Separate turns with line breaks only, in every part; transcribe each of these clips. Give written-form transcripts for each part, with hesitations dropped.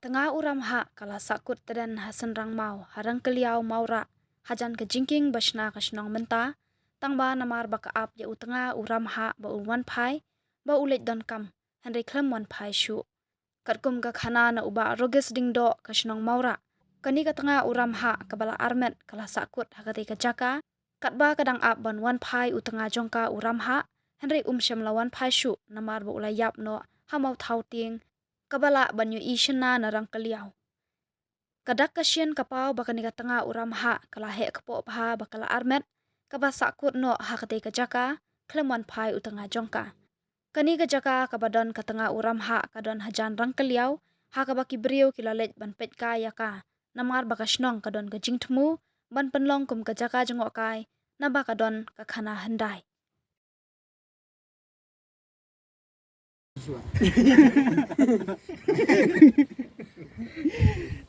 tengah uram ha kala sakut tedan hasan rang mau harang keliau maura hajan ke jingking basna kasnong menta tangba namar baka ap ya utengah uram ha ba wan phai ba ulet don kam henry klem wan phai shu katkum ka khana na uba roges ding do kasnong maura kani ka tengah uram ha kabala armet kala sakut hakati ka jaka katba kadang ap ban wan phai utengah jongka uram ha henry sham la wan phai shu namar ba ulai yap no hamau thau ting kabala banyu ishna na rang kaliau kadak kasien kapau bakani ka tengah uram ha kala he kapo pha bakala armet kaba sakut no hakate ka jaka klemwan phai utengah jongka kani ka jaka kabadon ka tengah uram ha kadon hajan rang kaliau ha kabaki brio kilalet ban pet ka yaka namar bakasnong kadon ka jingthmu ban penlong kum ka jaka jongok kai na bakadon ka khana handai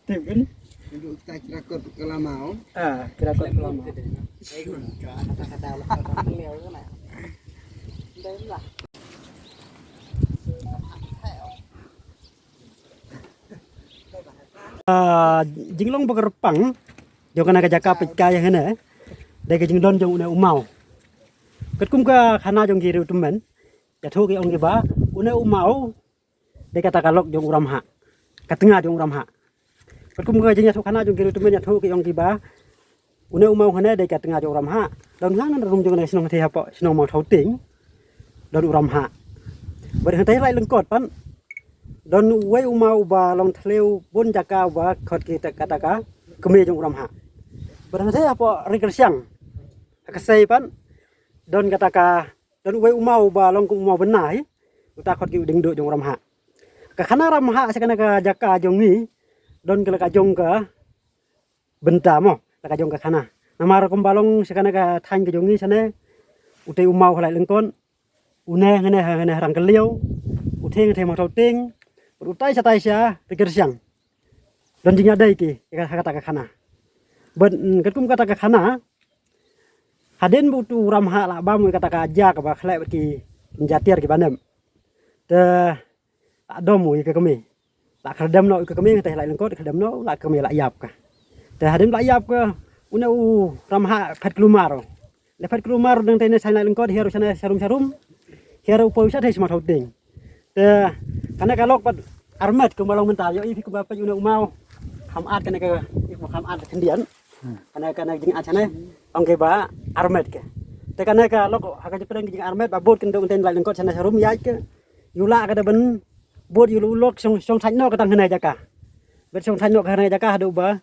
Kan?
Untuk kita kira-kira kalau mau.
Kira-kira kalau mau.
Kata-kata orang leo kan. Đây là.
Jinglong bagerpang jo kana ka jaka pika yang hene de ka jingdon jong une umau katkum ka khana jong giru tumen ya thu ki ong ki ba une umau de kata kalok jong uram ha katengah jong uram ha katkum ka jing ya thu khana jong giru tumen ya thu ki ong ki ba une umau hene de katengah jong uram ha don hang rum jong ne snong the ha po snong mau thau ting don uram ha ber hantai lai lengkot pan don we umau ba long thleu bon jaka ba khot ki kataka keme jong uram ha ber hantai apa rikersiang kasai pan don kataka don we umau ba long ku umau benai uta khot ki ding do jong uram ha ka khana ram ha sakana ka jaka jong ni don kala ka jong ka benta mo ka jong ka khana namar kom balong sakana ka thain ka jong ni sane utai umau halai lengkon une ngene rang keliau utheng the ma thau ting utai satai sia pikir siang dan jingnya dai ki kata ka khana ben katkum kata ka khana haden butu uram ha la bam kata ka aja ka ba khlai ki jatiar ki banem te adomu ke kami la khadam no ke kami te lai lengkot khadam no la kami la yap ka te haden la yap ka una u ram ha phat klumar le phat klumar dang te ne sai lai lengkot hiaru sana sarum hiaru poisa te sma thau ting te kana kalok pat armet kumalong mental yo ipi kubapa una umau khamat kana ka iku khamat kendian kana jing achane ong ke ba armet ke te kana ka lok haka jepeng jing armet ba bot kendo enten lai lengkot sana sarum yai ke yula ka ben bot yulu lok song thai no ka tang hene jaka bet song thai no ka hene jaka hadu ba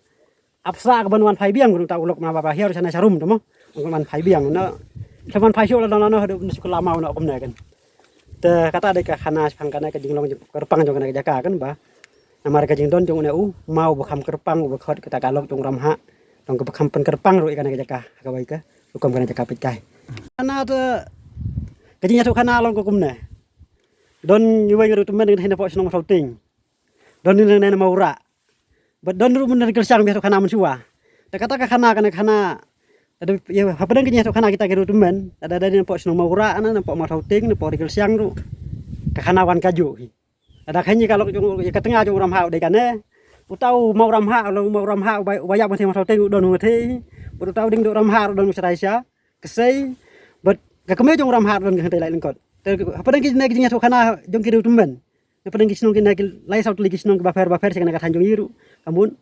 apsa ka ban wan phai biang ta ulok ma ba hiar sana sarum tomo ong man phai biang no saman phai sho la no hadu sekolah mau no komna kan te kata de ka khana phang kana ka jinglong kerpang jong kana jaka kan ba namar ka jingdon jong u mau bakham kerpang ba khot kata kalok jong ram ha dong ka bakham pen kerpang ro kana jaka ka bai ka hukum kana jaka pikai kana te ka jing tu khana long ko kumne don yuwai ru temen dengan hena po snong thauting don ni ne maura ba don ru men kersang be khana mensua te kata ka khana kana khana ada ya hapadang kinya tu khana kita geru temen ada po snong maura ana po ma thauting po kersang ru ka khana wan kaju ada khanyi kalau jong ka tengah jong ram ha de kane utau mau ram ha lo mau ram ha baya ma the ma thauting don thi utau ding do ram ha don sarai sia kesei bet ka keme jong ram ha don ka lai lengkot te hapadang kinya tu khana jong geru temen hapadang kisnong kina lai saut lagi kisnong ba fer sekana ka thanjong yiru kamun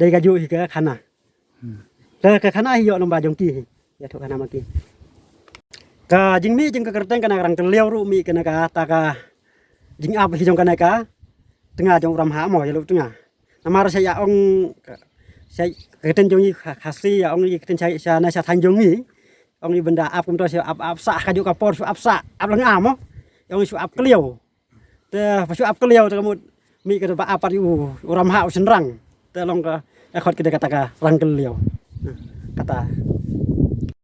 de kaju ka khana ka khana hiyo lomba jong ki ya tu khana maki ka jing mi jing ka kerteng kana rang terliau ru mi kana ka ta ka jing ap hi jong kana ka tengah jong ram ha mo ya lu tengah namar saya ong saya keten jong yi khasi ya ong yi keten saya sana sa thanjong ni ong ni benda ap kum to ap sa ka ju ka por su ap sa ap lang am ong su ap kliau te su ap kliau te kamut mi ka ba apat yu ram ha senrang te long ka khot kita kata ka rang kliau kata